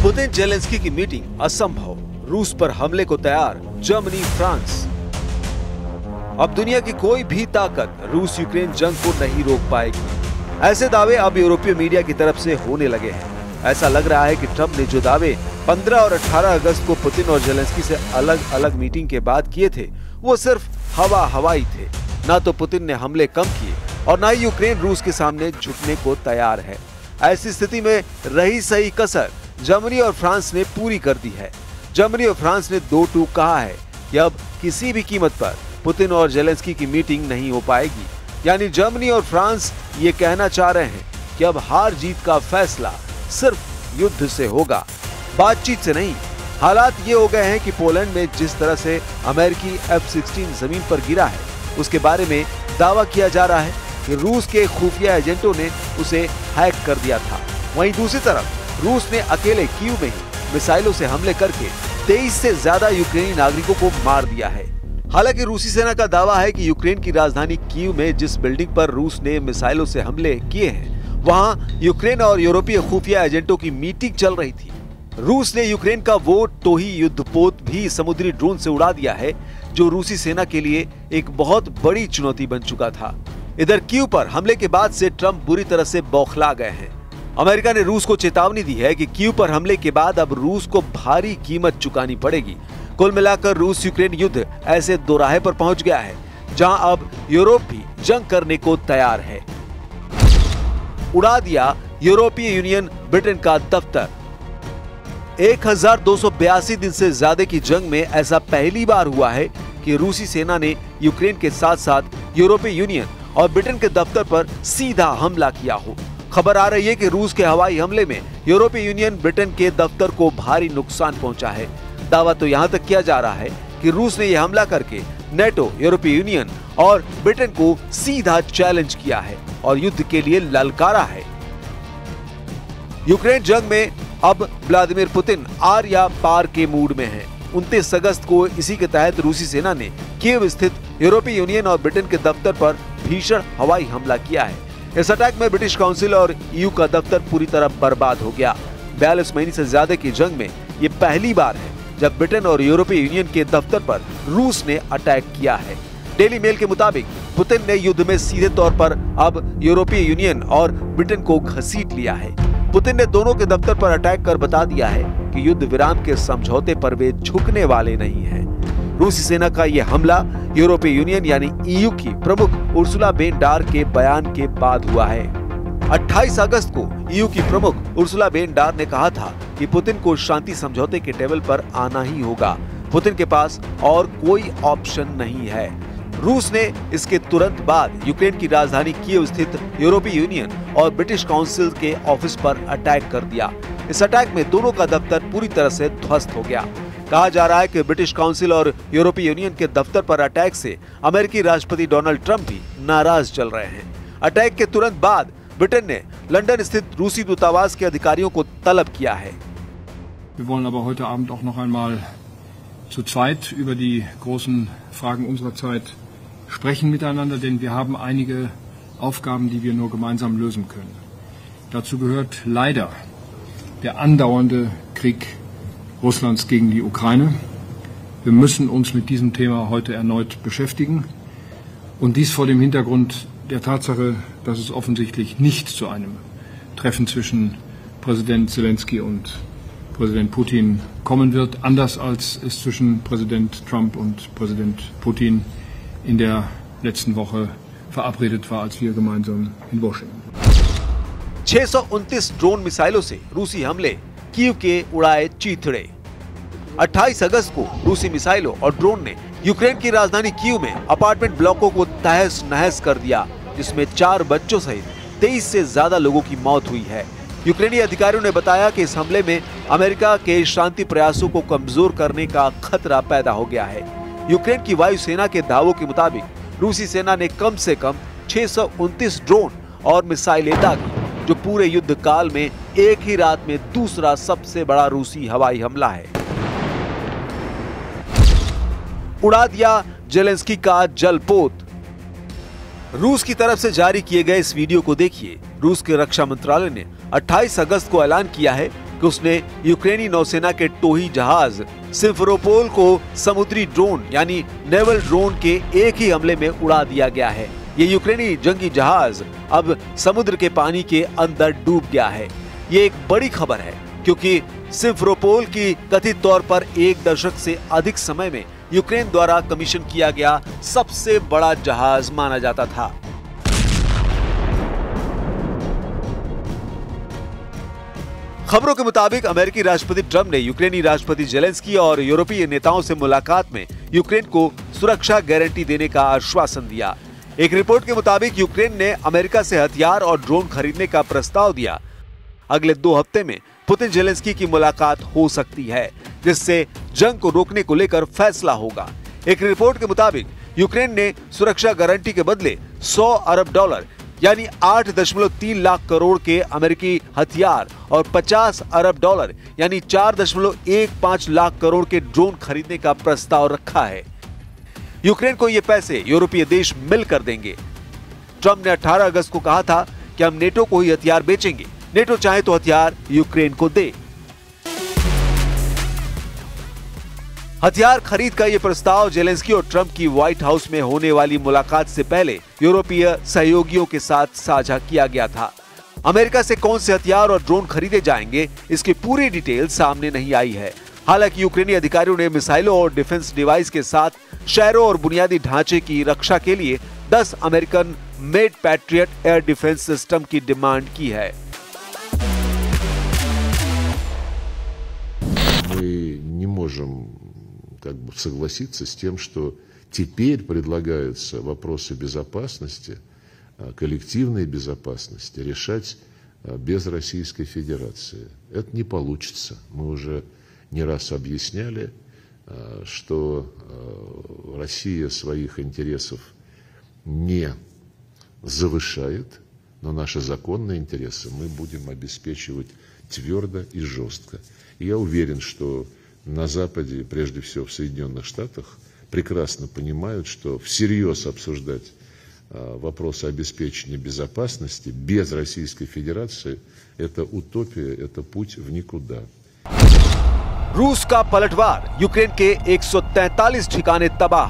Putin Zelensky की meeting असंभव, रूस पर हमले को तैयार जर्मनी फ्रांस। अब दुनिया की कोई भी ताकत रूस यूक्रेन जंग को नहीं रोक पाएगी, ऐसे दावे अब यूरोपीय मीडिया की तरफ से होने लगे हैं। ऐसा लग रहा है कि ट्रंप ने जो दावे 15 और 18 अगस्त को पुतिन और जेलेंस्की से अलग अलग मीटिंग के बाद किए थे, वो सिर्फ हवाई थे। ना तो पुतिन ने हमले कम किए और ना ही यूक्रेन रूस के सामने झुकने को तैयार है। ऐसी स्थिति में रही सही कसर जर्मनी और फ्रांस ने पूरी कर दी है। जर्मनी और फ्रांस ने दो टूक कहा है कि अब किसी भी कीमत पर पुतिन और जेलेंस्की की मीटिंग नहीं हो पाएगी। यानी जर्मनी और फ्रांस ये कहना चाह रहे हैं कि अब हार जीत का फैसला सिर्फ युद्ध से होगा, बातचीत से नहीं। हालात ये हो गए हैं कि पोलैंड में जिस तरह से अमेरिकी F-16 जमीन पर गिरा है, उसके बारे में दावा किया जा रहा है कि रूस के खुफिया एजेंटों ने उसे हैक कर दिया था। वहीं दूसरी तरफ रूस ने अकेले कीव में ही मिसाइलों से हमले करके 23 से ज्यादा यूक्रेनी नागरिकों को मार दिया है। हालांकि रूसी सेना का दावा है कि यूक्रेन की राजधानी कीव में जिस बिल्डिंग पर रूस ने मिसाइलों से हमले किए हैं, वहां यूक्रेन और यूरोपीय खुफिया एजेंटों की मीटिंग चल रही थी। रूस ने यूक्रेन का वो टोही युद्धपोत भी समुद्री ड्रोन से उड़ा दिया है, जो रूसी सेना के लिए एक बहुत बड़ी चुनौती बन चुका था। इधर कीव पर हमले के बाद से ट्रंप बुरी तरह से बौखला गए हैं। अमेरिका ने रूस को चेतावनी दी है कि कीव पर हमले के बाद अब रूस को भारी कीमत चुकानी पड़ेगी। कुल मिलाकर रूस यूक्रेन युद्ध ऐसे दोराहे पर पहुंच गया है जहां अब यूरोप भी जंग करने को तैयार है। उड़ा दिया यूरोपीय यूनियन ब्रिटेन का दफ्तर। 1282 दिन से ज्यादा की जंग में ऐसा पहली बार हुआ है कि रूसी सेना ने यूक्रेन के साथ साथ यूरोपीय यूनियन और ब्रिटेन के दफ्तर पर सीधा हमला किया हो। खबर आ रही है कि रूस के हवाई हमले में यूरोपीय यूनियन ब्रिटेन के दफ्तर को भारी नुकसान पहुंचा है। दावा तो यहां तक किया जा रहा है कि रूस ने यह हमला करके नेटो, यूरोपीय यूनियन और ब्रिटेन को सीधा चैलेंज किया है और युद्ध के लिए ललकारा है। यूक्रेन जंग में अब व्लादिमीर पुतिन आर या पार के मूड में हैं। 29 अगस्त को इसी के तहत रूसी सेना ने कीव स्थित यूरोपीय यूनियन और ब्रिटेन के दफ्तर पर भीषण हवाई हमला किया है। इस अटैक में ब्रिटिश काउंसिल और EU का दफ्तर पूरी तरह बर्बाद हो गया। 42 महीने से ज्यादा की जंग में ये पहली बार है जब ब्रिटेन और यूरोपीय यूनियन के दफ्तर पर रूस ने अटैक किया है। डेली मेल के मुताबिक पुतिन ने युद्ध में सीधे तौर पर अब यूरोपीय यूनियन और ब्रिटेन को घसीट लिया है। पुतिन ने दोनों के दफ्तर पर अटैक कर बता दिया है कि युद्ध विराम के समझौते पर वे झुकने वाले नहीं हैं। रूसी सेना का यह हमला यूरोपीय यूनियन यानी EU की प्रमुख उर्सुला बेन डार के बयान के बाद हुआ है। 28 अगस्त को EU की प्रमुख उर्सुला बेन डार ने कहा था कि पुतिन को शांति समझौते के टेबल पर आना ही होगा। पुतिन के पास और कोई ऑप्शन नहीं है। रूस ने इसके तुरंत बाद यूक्रेन की राजधानी कीव स्थित यूरोपीय यूनियन और ब्रिटिश काउंसिल के ऑफिस पर अटैक कर दिया। इस अटैक में दोनों का दफ्तर पूरी तरह से ध्वस्त हो गया। कहा जा रहा है कि ब्रिटिश काउंसिल और यूरोपीय यूनियन के दफ्तर पर अटैक से अमेरिकी राष्ट्रपति डोनाल्ड ट्रंप भी नाराज चल रहे हैं। अटैक के तुरंत बाद ब्रिटेन ने लंदन स्थित रूसी दूतावास के अधिकारियों को तलब किया है। Wir wollen aber heute Abend auch noch einmal zu zweit über die großen Fragen unserer Zeit sprechen miteinander, denn wir haben einige Aufgaben, die wir nur gemeinsam lösen können. Dazu gehört leider der andauernde Krieg Russlands gegen die Ukraine. Wir müssen uns mit diesem Thema heute erneut beschäftigen und dies vor dem Hintergrund der Tatsache, dass es offensichtlich nicht zu einem Treffen zwischen Präsident Zelensky und Präsident Putin kommen wird, anders als es zwischen Präsident Trump und Präsident Putin in der letzten Woche verabredet war, als wir gemeinsam in Washington waren। 629 drone मिसाइलों से रूसी हमले Kyiv के उड़ाए चीथड़े। 28 अगस्त को रूसी मिसाइलों और ड्रोन ने यूक्रेन की राजधानी कीव में अपार्टमेंट ब्लॉकों को तहस नहस कर दिया, जिसमें 4 बच्चों सहित 23 से ज्यादा लोगों की मौत हुई है। यूक्रेनी अधिकारियों ने बताया कि इस हमले में अमेरिका के शांति प्रयासों को कमजोर करने का खतरा पैदा हो गया है। यूक्रेन की वायुसेना के दावों के मुताबिक रूसी सेना ने कम से कम 629 ड्रोन और मिसाइलें दागी, जो पूरे युद्ध काल में एक ही रात में दूसरा सबसे बड़ा रूसी हवाई हमला है। उड़ा दिया जेलेंस्की का जलपोत। रूस की तरफ से जारी किए गए इस वीडियो को देखिए। रूस के रक्षा मंत्रालय ने 28 अगस्त को ऐलान किया है कि उसने यूक्रेनी नौसेना के टोही जहाज सिम्फेरोपोल को समुद्री ड्रोन यानी नेवल ड्रोन के एक ही हमले में उड़ा दिया गया है। ये यूक्रेनी जंगी जहाज अब समुद्र के पानी के अंदर डूब गया है। ये एक बड़ी खबर है क्योंकि सिम्फेरोपोल की कथित तौर पर 1 दशक से अधिक समय में यूक्रेन द्वारा कमीशन किया गया सबसे बड़ा जहाज माना जाता था। खबरों के मुताबिक अमेरिकी राष्ट्रपति ट्रंप ने यूक्रेनी राष्ट्रपति जेलेंस्की और यूरोपीय नेताओं से मुलाकात में यूक्रेन को सुरक्षा गारंटी देने का आश्वासन दिया। एक रिपोर्ट के मुताबिक यूक्रेन ने अमेरिका से हथियार और ड्रोन खरीदने का प्रस्ताव दिया। अगले 2 हफ्ते में पुतिन जेलेंस्की की मुलाकात हो सकती है, जिससे जंग को रोकने को लेकर फैसला होगा। एक रिपोर्ट के मुताबिक यूक्रेन ने सुरक्षा गारंटी के बदले $100 अरब यानी 8.3 लाख करोड़ के अमेरिकी हथियार और $50 अरब यानी 4.15 लाख करोड़ के ड्रोन खरीदने का प्रस्ताव रखा है। यूक्रेन को ये पैसे यूरोपीय देश मिलकर देंगे। ट्रंप ने 18 अगस्त को कहा था कि हम नेटो को ही हथियार बेचेंगे, नेटो चाहे तो हथियार यूक्रेन को दे। हथियार खरीद का यह प्रस्ताव जेलेंस्की और ट्रंप की व्हाइट हाउस में होने वाली मुलाकात से पहले यूरोपीय सहयोगियों के साथ साझा किया गया था। अमेरिका से कौन से हथियार और ड्रोन खरीदे जाएंगे, इसकी पूरी डिटेल सामने नहीं आई है। हालांकि यूक्रेनी अधिकारियों ने मिसाइलों और डिफेंस डिवाइस के साथ शहरों और बुनियादी ढांचे की रक्षा के लिए 10 American made patriot air defence system की डिमांड की है। как бы согласиться с тем, что теперь предлагаются вопросы безопасности, коллективной безопасности решать без Российской Федерации. Это не получится. Мы уже не раз объясняли, что Россия своих интересов не завышает, но наши законные интересы мы будем обеспечивать твердо и жестко. И я уверен, что на Западе, прежде всего в Соединенных Штатах, прекрасно понимают, что всерьез обсуждать вопросы обеспечения безопасности без Российской Федерации – это утопия, это путь в никуда. रूस का पलटवार, यूक्रेन के 143 ठिकाने तबाह।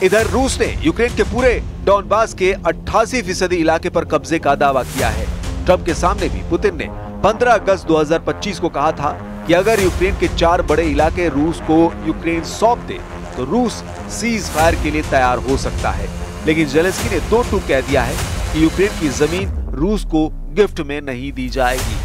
इधर रूस ने यूक्रेन के पूरे डॉनबास के 88% इलाके पर कब्जे का दावा किया है। ट्रंप के सामने भी पुतिन ने 15 अगस्त 2025 को कहा था कि अगर यूक्रेन के 4 बड़े इलाके रूस को यूक्रेन सौंप दे तो रूस सीज फायर के लिए तैयार हो सकता है। लेकिन जेलेंस्की ने 2 टूक कह दिया है कि यूक्रेन की जमीन रूस को गिफ्ट में नहीं दी जाएगी।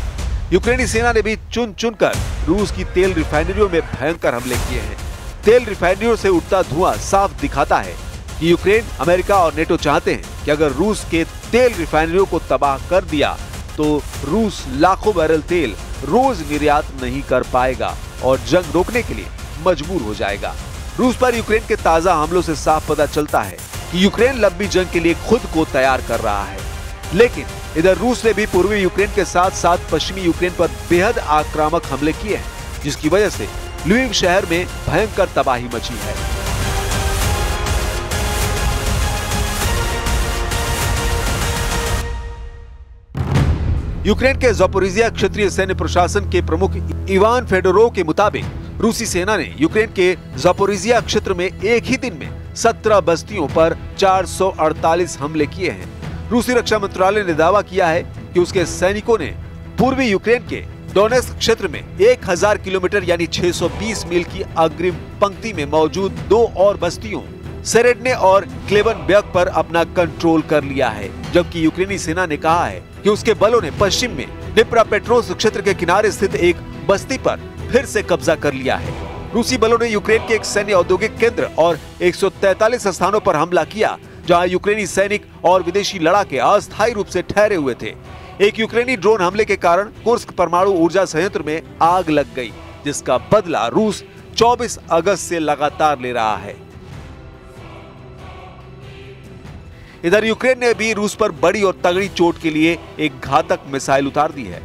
यूक्रेनी सेना ने भी चुन चुनकर रूस की तेल रिफाइनरियों में भयंकर हमले किए हैं। तेल रिफाइनरियों से उठता धुआं साफ दिखाता है कि यूक्रेन, अमेरिका और नेटो चाहते हैं कि अगर रूस के तेल रिफाइनरियों को तबाह कर दिया तो रूस लाखों बैरल तेल रोज निर्यात नहीं कर पाएगा और जंग रोकने के लिए मजबूर हो जाएगा। रूस पर यूक्रेन के ताजा हमलों से साफ पता चलता है कि यूक्रेन लंबी जंग के लिए खुद को तैयार कर रहा है। लेकिन इधर रूस ने भी पूर्वी यूक्रेन के साथ साथ पश्चिमी यूक्रेन पर बेहद आक्रामक हमले किए हैं, जिसकी वजह से ल्विव शहर में भयंकर तबाही मची है। यूक्रेन के ज़पोरिजिया क्षेत्रीय सैन्य प्रशासन के प्रमुख इवान फेडोरोव के मुताबिक रूसी सेना ने यूक्रेन के ज़पोरिजिया क्षेत्र में एक ही दिन में 17 बस्तियों पर 448 हमले किए हैं। रूसी रक्षा मंत्रालय ने दावा किया है कि उसके सैनिकों ने पूर्वी यूक्रेन के डोनेस्क क्षेत्र में 1000 किलोमीटर यानी 620 मील की अग्रिम पंक्ति में मौजूद 2 और बस्तियों सेरेडने और क्लेवनबर्ग पर अपना कंट्रोल कर लिया है। जबकि यूक्रेनी सेना ने कहा है कि उसके बलों ने पश्चिम में डिप्रापेट्रोव्स्क क्षेत्र के किनारे स्थित एक बस्ती पर फिर से कब्जा कर लिया है। रूसी बलों ने यूक्रेन के एक सैन्य औद्योगिक केंद्र और 143 स्थानों पर हमला किया, जहां यूक्रेनी सैनिक और विदेशी लड़ाके अस्थायी रूप से ठहरे हुए थे। एक यूक्रेनी ड्रोन हमले के कारण कुर्स्क परमाणु ऊर्जा संयंत्र में आग लग गई, जिसका बदला रूस 24 अगस्त से लगातार ले रहा है। इधर यूक्रेन ने भी रूस पर बड़ी और तगड़ी चोट के लिए एक घातक मिसाइल उतार दी है।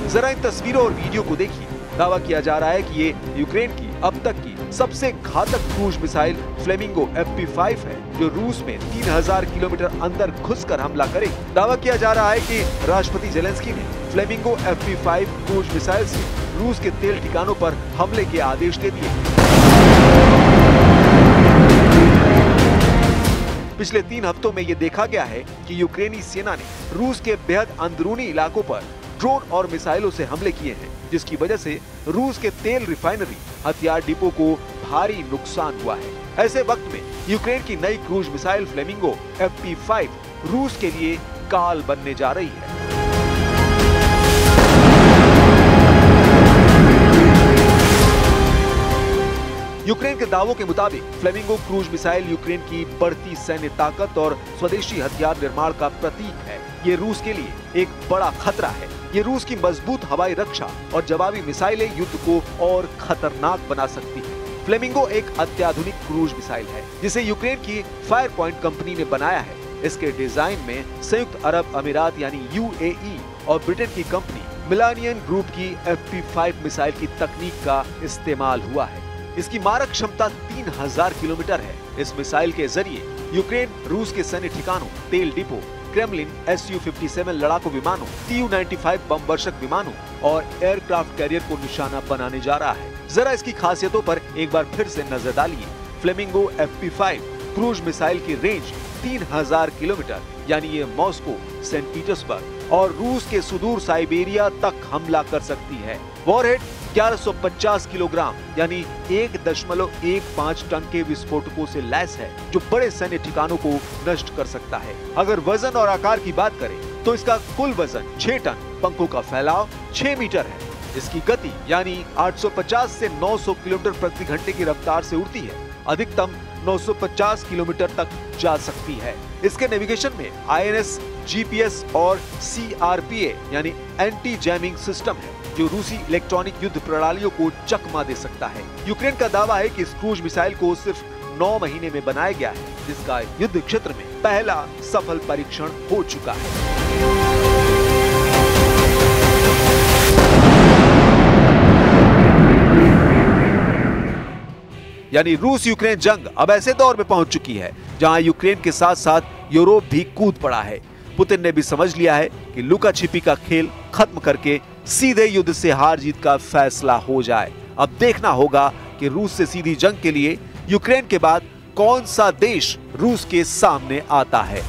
जरा इन तस्वीरों और वीडियो को देखिए। दावा किया जा रहा है कि ये यूक्रेन की अब तक की सबसे घातक क्रूज मिसाइल फ्लेमिंगो FP5 है, जो रूस में 3000 किलोमीटर अंदर घुसकर हमला करेगी। दावा किया जा रहा है कि राष्ट्रपति जेलेंस्की ने फ्लेमिंगो FP5 क्रूज मिसाइल से रूस के तेल ठिकानों पर हमले के आदेश दे दिए। पिछले 3 हफ्तों में ये देखा गया है कि यूक्रेनी सेना ने रूस के बेहद अंदरूनी इलाकों पर ड्रोन और मिसाइलों से हमले किए हैं, जिसकी वजह से रूस के तेल रिफाइनरी, हथियार डिपो को भारी नुकसान हुआ है। ऐसे वक्त में यूक्रेन की नई क्रूज मिसाइल फ्लेमिंगो FP5 रूस के लिए काल बनने जा रही है। यूक्रेन के दावों के मुताबिक फ्लेमिंगो क्रूज मिसाइल यूक्रेन की बढ़ती सैन्य ताकत और स्वदेशी हथियार निर्माण का प्रतीक है। ये रूस के लिए एक बड़ा खतरा है। ये रूस की मजबूत हवाई रक्षा और जवाबी मिसाइलें युद्ध को और खतरनाक बना सकती है। फ्लेमिंगो एक अत्याधुनिक क्रूज मिसाइल है, जिसे यूक्रेन की फायर पॉइंट कंपनी ने बनाया है। इसके डिजाइन में संयुक्त अरब अमीरात यानी UAE और ब्रिटेन की कंपनी मिलानियन ग्रुप की FP5 मिसाइल की तकनीक का इस्तेमाल हुआ है। इसकी मारक क्षमता 3000 किलोमीटर है। इस मिसाइल के जरिए यूक्रेन रूस के सैन्य ठिकानों, तेल डिपो, क्रेमलिन, Su-57 लड़ाकू विमानों, Tu-95 बम वर्षक विमानों और एयरक्राफ्ट कैरियर को निशाना बनाने जा रहा है। जरा इसकी खासियतों पर एक बार फिर से नजर डालिए। फ्लेमिंगो FP5 क्रूज मिसाइल की रेंज 3000 किलोमीटर, यानी ये मॉस्को, सेंट पीटर्सबर्ग और रूस के सुदूर साइबेरिया तक हमला कर सकती है। वॉरहेड 1150 किलोग्राम यानी 1.15 टन के विस्फोटकों से लैस है, जो बड़े सैन्य ठिकानों को नष्ट कर सकता है। अगर वजन और आकार की बात करें तो इसका कुल वजन 6 टन, पंखों का फैलाव 6 मीटर है। इसकी गति यानी 850 से 900 किलोमीटर प्रति घंटे की रफ्तार से उड़ती है, अधिकतम 950 किलोमीटर तक जा सकती है। इसके नेविगेशन में INS, GPS और CRPA यानी एंटी जैमिंग सिस्टम है, जो रूसी इलेक्ट्रॉनिक युद्ध प्रणालियों को चकमा दे सकता है। यूक्रेन का दावा है कि इस क्रूज मिसाइल को सिर्फ 9 महीने में बनाया गया है, जिसका युद्ध क्षेत्र में पहला सफल परीक्षण हो चुका है। यानी रूस यूक्रेन जंग अब ऐसे दौर में पहुंच चुकी है जहां यूक्रेन के साथ साथ यूरोप भी कूद पड़ा है। पुतिन ने भी समझ लिया है कि लुका छिपी का खेल खत्म करके सीधे युद्ध से हार जीत का फैसला हो जाए। अब देखना होगा कि रूस से सीधी जंग के लिए यूक्रेन के बाद कौन सा देश रूस के सामने आता है।